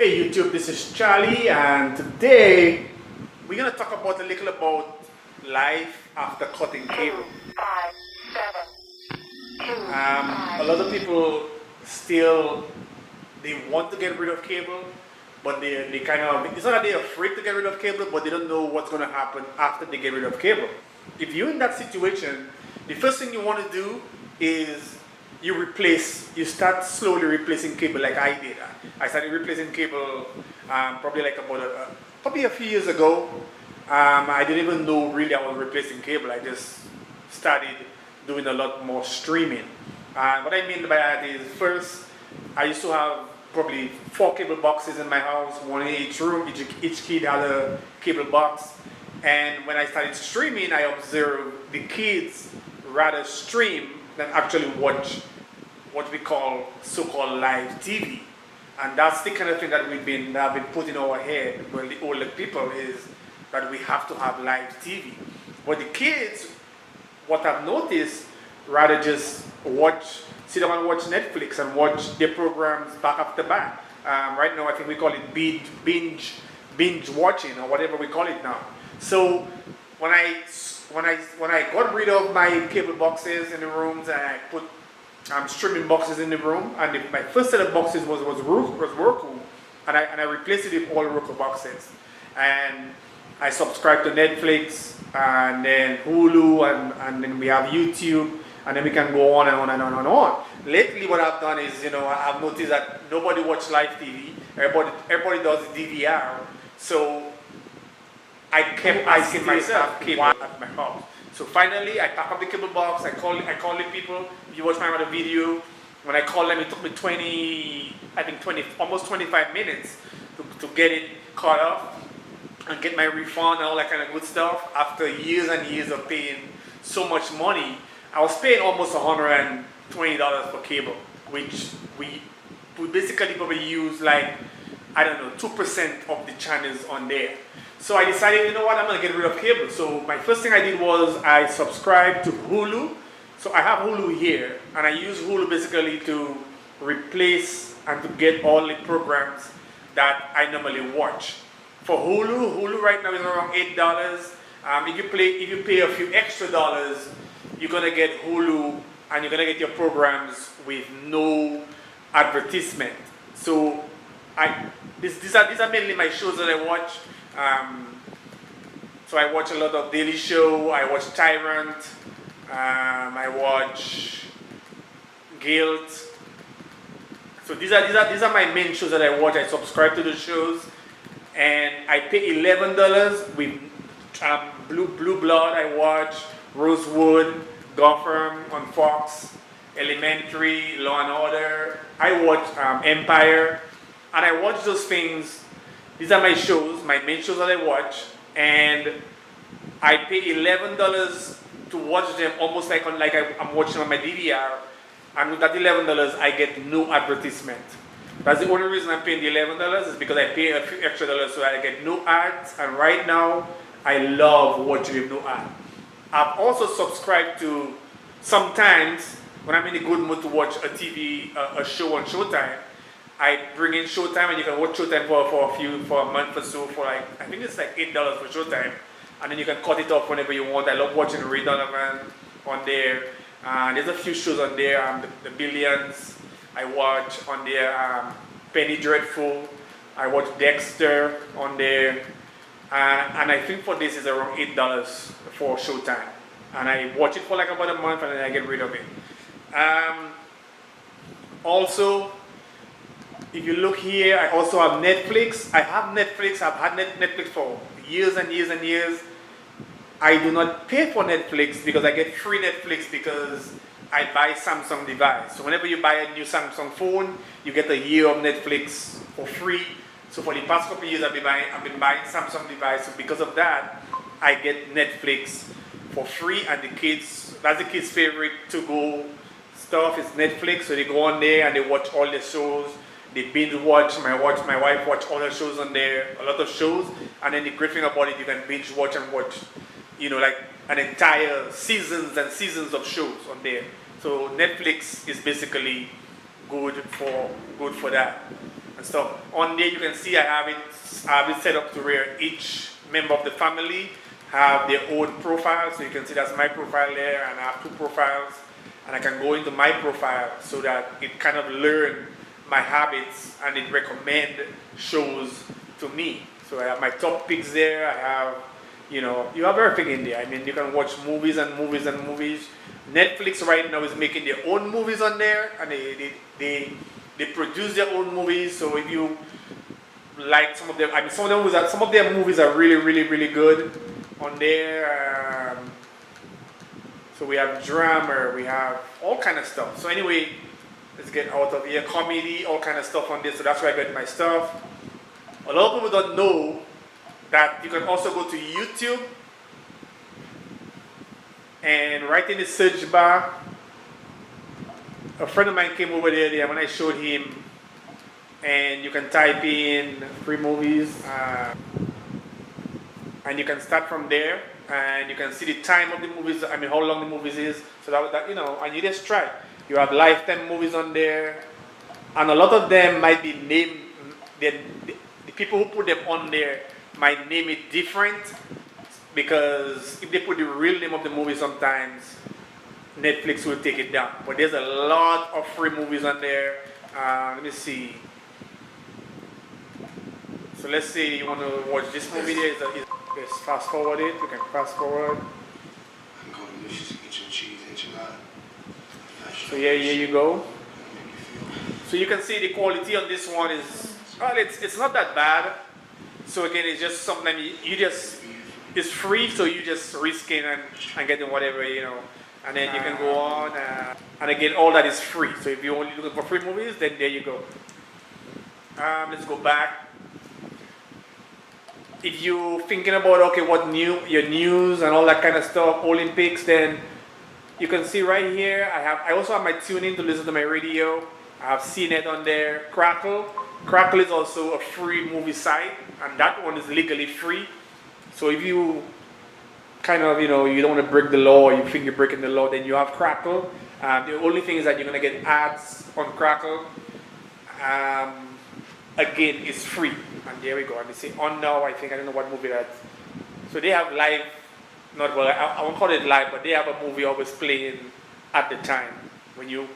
Hey YouTube, this is Charlie, and today we're gonna talk about a little about life after cutting cable. A lot of people still they want to get rid of cable, but they kind of it's not that they're afraid to get rid of cable, but they don't know what's gonna happen after they get rid of cable. If you're in that situation, the first thing you want to do is you start slowly replacing cable like I did. I started replacing cable probably like probably a few years ago. I didn't even know really I was replacing cable. I just started doing a lot more streaming. What I mean by that is, first, I used to have probably 4 cable boxes in my house, one in each room. Each kid had a cable box. And when I started streaming, I observed the kids rather stream than actually watch what we call so-called live TV. And that's the kind of thing that have been put in our head, well, the older people, is that we have to have live TV. But the kids, what I've noticed, rather just sit down and watch Netflix and watch their programs back after back. Right now, I think we call it binge watching, or whatever we call it now. So when I got rid of my cable boxes in the rooms and I put streaming boxes in the room, and my first set of boxes was Roku, and I replaced it with all Roku boxes, and I subscribed to Netflix and then Hulu, and then we have YouTube, and then we can go on and on and on and on. Lately, what I've done is, I've noticed that nobody watches live TV. Everybody does DVR, so I kept asking myself cable at my house. So finally, I pack up the cable box. I call the people. If you watch my other video, when I called them, it took me almost 25 minutes to get it caught up and get my refund and all that kind of good stuff. After years and years of paying so much money, I was paying almost $120 for cable, which we basically probably use like, I don't know, 2% of the channels on there. So I decided, you know what, I'm going to get rid of cable. So my first thing I did was I subscribed to Hulu. So I have Hulu here, and I use Hulu basically to replace and to get all the programs that I normally watch. For Hulu right now is around $8. If you pay a few extra dollars, you're going to get Hulu, and you're going to get your programs with no advertisement. So these are mainly my shows that I watch. So I watch a lot of Daily Show, I watch Tyrant, I watch Guilt. So these are my main shows that I watch. I subscribe to the shows, and I pay $11 with Blue Blood. I watch Rosewood, Gotham on Fox, Elementary, Law and Order. I watch Empire, and I watch those things. These are my shows, my main shows that I watch, and I pay $11 to watch them, almost like I'm watching on my DVR. And with that $11, I get no advertisement. That's the only reason I'm paying the $11 is because I pay a few extra dollars so I get no ads. And right now, I love watching with no ad. I've also subscribed to, sometimes when I'm in a good mood to watch a show on Showtime, I bring in Showtime, and you can watch Showtime for a month or so for like, I think it's like $8 for Showtime, and then you can cut it off whenever you want. I love watching Ray Donovan on there. There's a few shows on there. The Billions I watch on there. Penny Dreadful. I watch Dexter on there. And I think for this is around $8 for Showtime. And I watch it for like about a month, and then I get rid of it. Also, if you look here, I also have Netflix. I have Netflix. I've had Netflix for years and years and years. I do not pay for Netflix because I get free Netflix because I buy Samsung device. So whenever you buy a new Samsung phone, you get a year of Netflix for free. So for the past couple of years, I've been buying Samsung device. So because of that, I get Netflix for free. And that's the kids' favorite to-go stuff is Netflix. So they go on there and they watch all the shows. They binge watch. My wife watch all the shows on there, a lot of shows. And then the great thing about it, you can binge watch and watch, like an entire seasons and seasons of shows on there. So Netflix is basically good for that and stuff. On there you can see I have it set up to where each member of the family have their own profile. So you can see that's my profile there, and I have 2 profiles, and I can go into my profile so that it kind of learn my habits and it recommend shows to me. So I have my top picks there. I have, you have everything in there. I mean, you can watch movies and movies and movies. Netflix right now is making their own movies on there, and they produce their own movies. So if you like some of them, I mean, some of their movies are really, really, really good on there. So we have drama, we have all kind of stuff. So anyway, let's get out of here. Comedy, all kind of stuff on this. So that's where I get my stuff. A lot of people don't know that you can also go to YouTube and right in the search bar, a friend of mine came over there when I showed him, and you can type in free movies, and you can start from there, and you can see the time of the movies, I mean how long the movies is, so that and you just try. You have Lifetime movies on there, and a lot of them might be named, the people who put them on there might name it different, because if they put the real name of the movie, sometimes Netflix will take it down. But there's a lot of free movies on there. Let me see. So let's say you want to watch this movie there. Let's fast forward it. You can fast forward. So here you go. So you can see the quality on this one is, well, it's not that bad. So again, it's just something it's free, so you just reskin and get whatever, and then you can go on, and again, all that is free. So if you're only looking for free movies, then there you go. Let's go back. If you're thinking about, okay, your news and all that kind of stuff, Olympics, then you can see right here, I also have my TuneIn to listen to my radio. I have CNET on there. Crackle is also a free movie site, and that one is legally free. So if you kind of, you don't want to break the law, or you think you're breaking the law, then you have Crackle. The only thing is that you're going to get ads on Crackle. Again, it's free. And there we go. And they say on now, I don't know what movie that's. So they have live, I won't call it live, but they have a movie always playing at the time. When you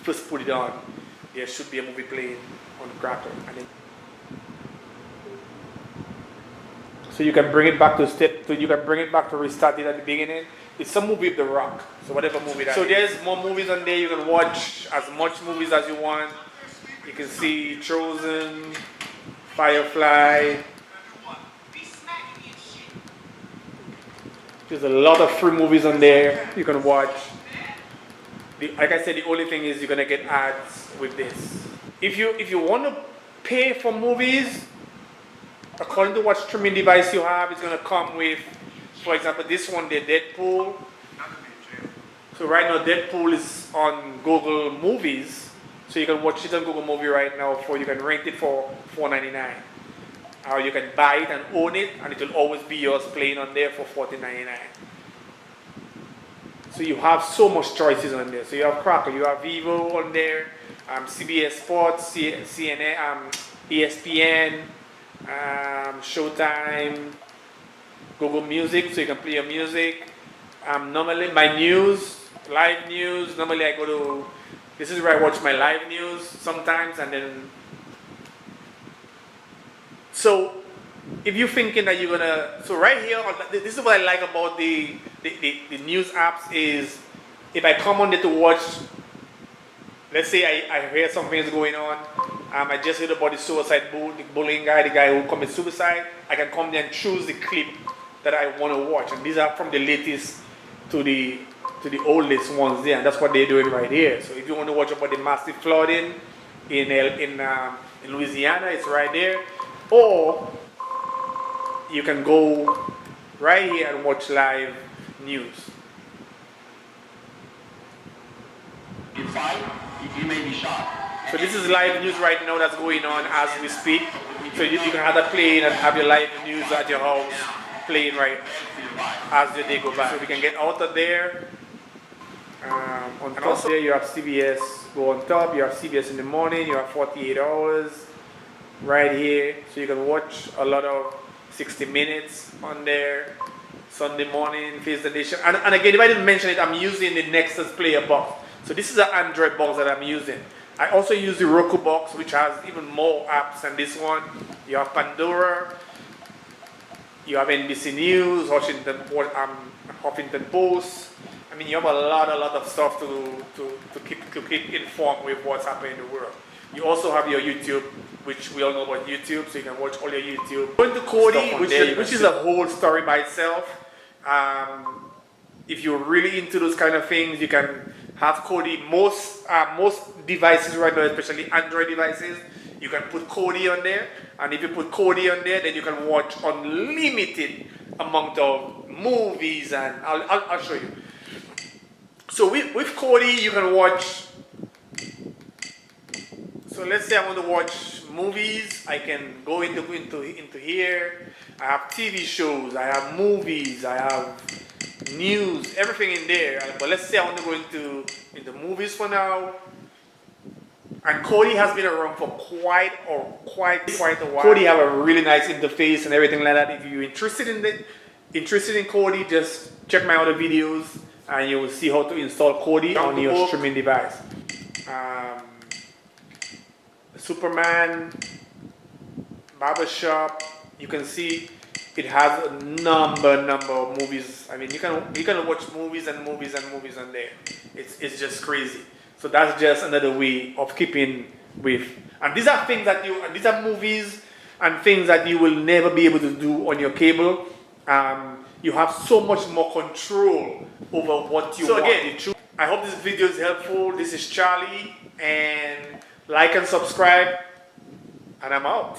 first put it on, there should be a movie playing on Crackle. And then, so you can bring it back to restart it at the beginning. It's a movie with The Rock. So whatever movie that is. So there's more movies on there. You can watch as much movies as you want. You can see Chosen, Firefly. There's a lot of free movies on there you can watch. Like I said, the only thing is you're gonna get ads with this. If you want to pay for movies, according to what streaming device you have, it's going to come with, for example, this one, the Deadpool. So right now, Deadpool is on Google Movies. So you can watch it on Google Movie right now, you can rent it for $4.99. Or you can buy it and own it, and it will always be yours playing on there for $14.99. So you have so much choices on there. So you have Crackle, you have Vivo on there, CBS Sports, CNN, ESPN, Showtime, Google Music, so you can play your music. Normally my news, live news, normally I go to, this is where I watch my live news sometimes, and then, so if you're thinking that you're gonna, so right here, this is what I like about the news apps is, if I come on there to watch, let's say I hear something is going on, I just heard about the suicide bullying guy, the guy who committed suicide. I can come there and choose the clip that I want to watch, and these are from the latest to the oldest ones there, and that's what they're doing right here. So if you want to watch about the massive flooding in Louisiana, it's right there, or you can go right here and watch live news. Inside, you may be shot. So this is live news right now that's going on as we speak. So you can have that playing and have your live news at your house playing right as the day goes by. So we can get out of there. On top there you have CBS go on top. You have CBS in the morning. You have 48 hours right here, so you can watch a lot of 60 Minutes on there. Sunday morning, Face the Nation. And again, if I didn't mention it, I'm using the Nexus Player box. So this is an Android box that I'm using. I also use the Roku box, which has even more apps than this one. You have Pandora. You have NBC News, Huffington Post. I mean, you have a lot of stuff to keep informed with what's happening in the world. You also have your YouTube, which we all know about YouTube, so you can watch all your YouTube. Going to Kodi, which is a whole story by itself. If you're really into those kind of things, you can have Kodi. Most devices right now, especially Android devices, you can put Kodi on there. And if you put Kodi on there, then you can watch unlimited amount of movies, and I'll show you. So with Kodi, you can watch. So let's say I want to watch movies. I can go into here. I have TV shows. I have movies. I have news. Everything in there. But let's say I want to go into movies for now. And Kodi has been around for quite a while. Kodi have a really nice interface and everything like that. If you're interested in Kodi, just check my other videos and you will see how to install Kodi on your streaming device. Superman, Barbershop. You can see it has a number of movies. I mean, you can watch movies and movies and movies on there. It's just crazy. So that's just another way of keeping with. And these are these are movies and things that you will never be able to do on your cable. You have so much more control over what you want. So again, I hope this video is helpful. This is Charlie, and like and subscribe, and I'm out.